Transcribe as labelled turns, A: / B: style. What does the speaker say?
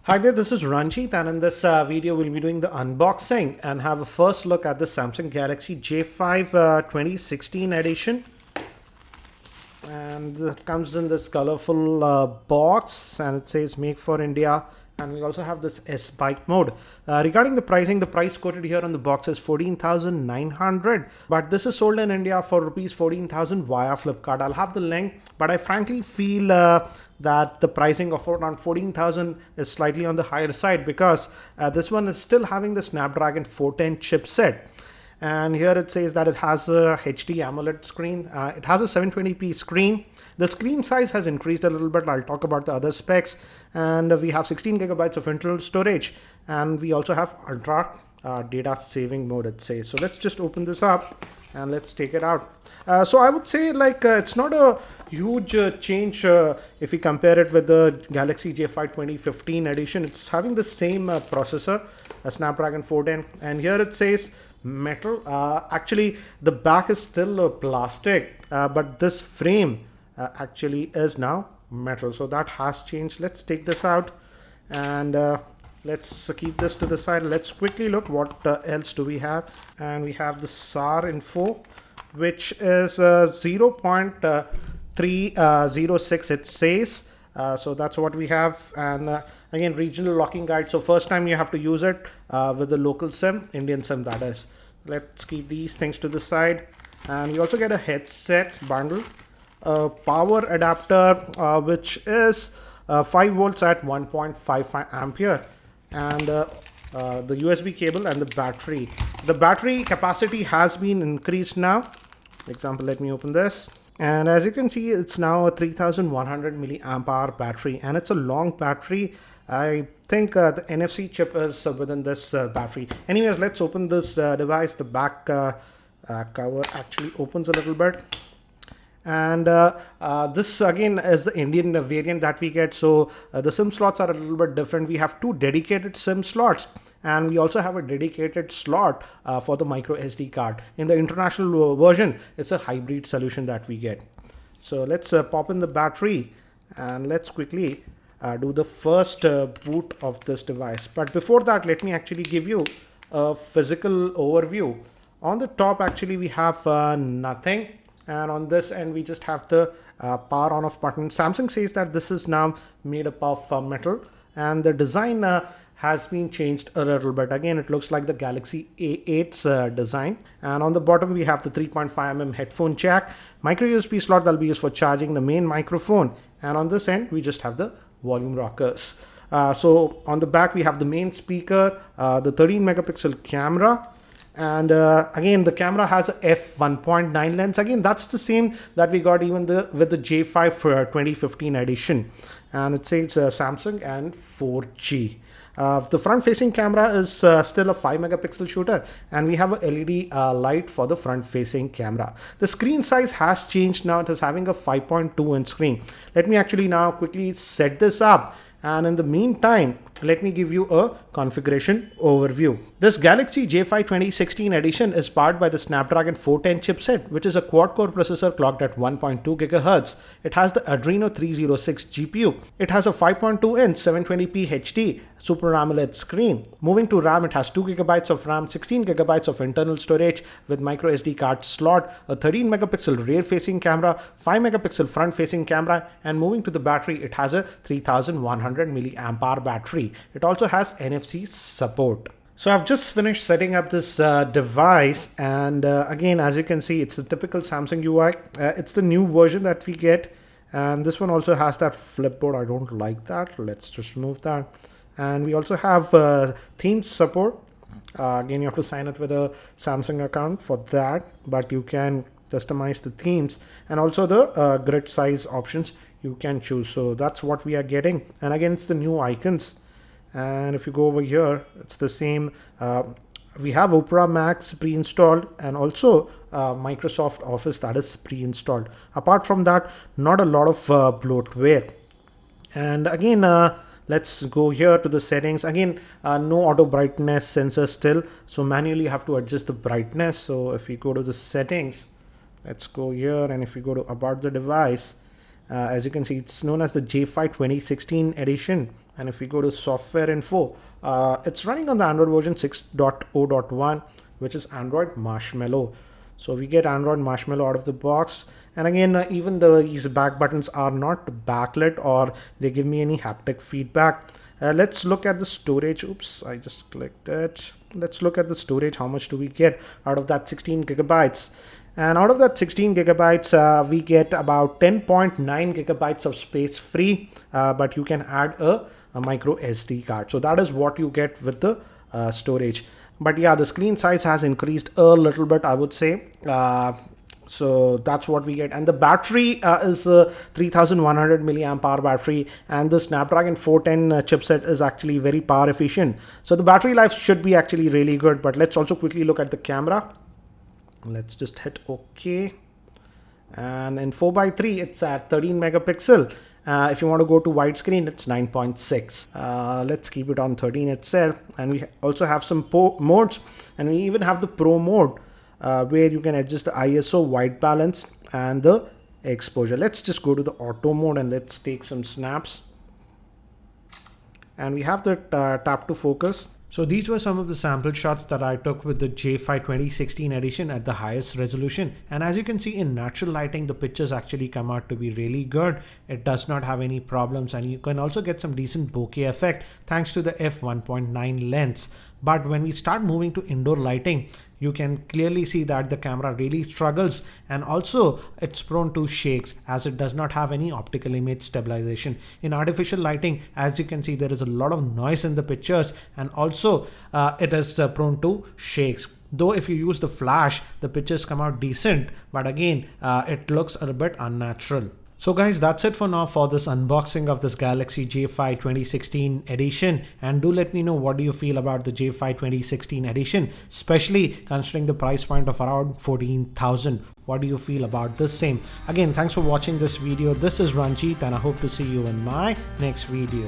A: Hi there, this is Ranjit, and in this video we'll be doing the unboxing and have a first look at the Samsung Galaxy J5 2016 edition. And it comes in this colorful box, and it says make for India, and we also have this S bike mode. Regarding the pricing, the price quoted here on the box is 14,900, but this is sold in India for rupees 14,000 via Flipkart. I'll have the link, but I frankly feel that the pricing of around 14,000 is slightly on the higher side, because this one is still having the Snapdragon 410 chipset. And here it says that it has a HD AMOLED screen. It has a 720p screen. The screen size has increased a little bit. I'll talk about the other specs. And we have 16 gigabytes of internal storage. And we also have ultra data saving mode, it says. So let's just open this up and let's take it out. So I would say it's not a huge change if we compare it with the Galaxy J5 2015 edition. It's having the same processor, a Snapdragon 410, and here it says metal. Actually the back is still plastic, but this frame actually is now metal, so that has changed. Let's take this out and let's keep this to the side. Let's quickly look what else do we have. And we have the SAR info, which is 0.306 it says. So that's what we have. And again, regional locking guide. So first time you have to use it with the local SIM, Indian SIM that is. Let's keep these things to the side. And you also get a headset bundle, a power adapter, which is 5 volts at 1.55 ampere, and the USB cable and the battery. The battery capacity has been increased now. For example, let me open this. And as you can see, it's now a 3100 milliamp hour battery, and it's a long battery. I think the NFC chip is within this battery. Anyways, let's open this device. The back cover actually opens a little bit. And this again is the Indian variant that we get. So the SIM slots are a little bit different. We have 2 dedicated SIM slots, and we also have a dedicated slot for the micro SD card. In the international version, it's a hybrid solution that we get. So let's pop in the battery and let's quickly do the first boot of this device. But before that, let me actually give you a physical overview. On the top, actually, we have nothing. And on this end, we just have the power on off button. Samsung says that this is now made up of metal, and the design has been changed a little bit. Again, it looks like the Galaxy A8's design. And on the bottom, we have the 3.5mm headphone jack, micro USB slot that will be used for charging the main microphone. And on this end, we just have the volume rockers. So on the back, we have the main speaker, the 13 megapixel camera. And again, the camera has a f1.9 lens. Again, that's the same that we got even with the J5 for 2015 edition. And it says Samsung and 4G. The front facing camera is still a 5 megapixel shooter, and we have a LED light for the front facing camera. The screen size has changed now. It is having a 5.2 inch screen. Let me actually now quickly set this up. And in the meantime, let me give you a configuration overview. This Galaxy J5 2016 edition is powered by the Snapdragon 410 chipset, which is a quad-core processor clocked at 1.2 GHz. It has the Adreno 306 GPU. It has a 5.2-inch 720p HD Super AMOLED screen. Moving to RAM, it has 2 gigabytes of RAM, 16 gigabytes of internal storage with micro SD card slot, a 13 megapixel rear-facing camera, 5 megapixel front-facing camera, and moving to the battery, it has a 3100 milliamp hour battery. It also has NFC support. So I've just finished setting up this device, and again, as you can see, it's the typical Samsung UI. It's the new version that we get, and this one also has that flipboard. I don't like that. Let's just remove that. And we also have themes support. Again, you have to sign up with a Samsung account for that, but you can customize the themes, and also the grid size options you can choose. So that's what we are getting. And again, it's the new icons. And if you go over here, it's the same. We have Opera Max pre-installed, and also Microsoft Office that is pre-installed. Apart from that, not a lot of bloatware. And again, let's go here to the settings. Again, no auto brightness sensor still, so manually you have to adjust the brightness. So if we go to the settings, let's go here, and if we go to about the device, as you can see, it's known as the J5 2016 edition, And if we go to software info, it's running on the Android version 6.0.1, which is Android Marshmallow. So we get Android Marshmallow out of the box. And again, even these back buttons are not backlit or they give me any haptic feedback. Let's look at the storage. Oops, I just clicked it. Let's look at the storage. How much do we get out of that 16 gigabytes? And out of that 16 gigabytes, we get about 10.9 gigabytes of space free, but you can add a micro SD card. So that is what you get with the storage. But yeah, the screen size has increased a little bit, I would say. So that's what we get. And the battery is a 3100 milliamp hour battery, and the Snapdragon 410 chipset is actually very power efficient. So the battery life should be actually really good. But let's also quickly look at the camera. Let's just hit OK. And in 4:3, it's at 13 megapixel. If you want to go to widescreen, it's 9.6. Let's keep it on 13 itself. And we also have some modes, and we even have the Pro mode, where you can adjust the ISO, white balance, and the exposure. Let's just go to the auto mode and let's take some snaps. And we have the tap to focus. So these were some of the sample shots that I took with the J5 2016 edition at the highest resolution. And as you can see, in natural lighting, the pictures actually come out to be really good. It does not have any problems, and you can also get some decent bokeh effect thanks to the f1.9 lens. But when we start moving to indoor lighting, you can clearly see that the camera really struggles, and also it's prone to shakes as it does not have any optical image stabilization. In artificial lighting, as you can see, there is a lot of noise in the pictures, and also it is prone to shakes. Though if you use the flash, the pictures come out decent, but again, it looks a bit unnatural. So guys, that's it for now for this unboxing of this Galaxy J5 2016 edition. And do let me know, what do you feel about the J5 2016 edition, especially considering the price point of around 14,000. What do you feel about this same? Again, thanks for watching this video. This is Ranjit, and I hope to see you in my next video.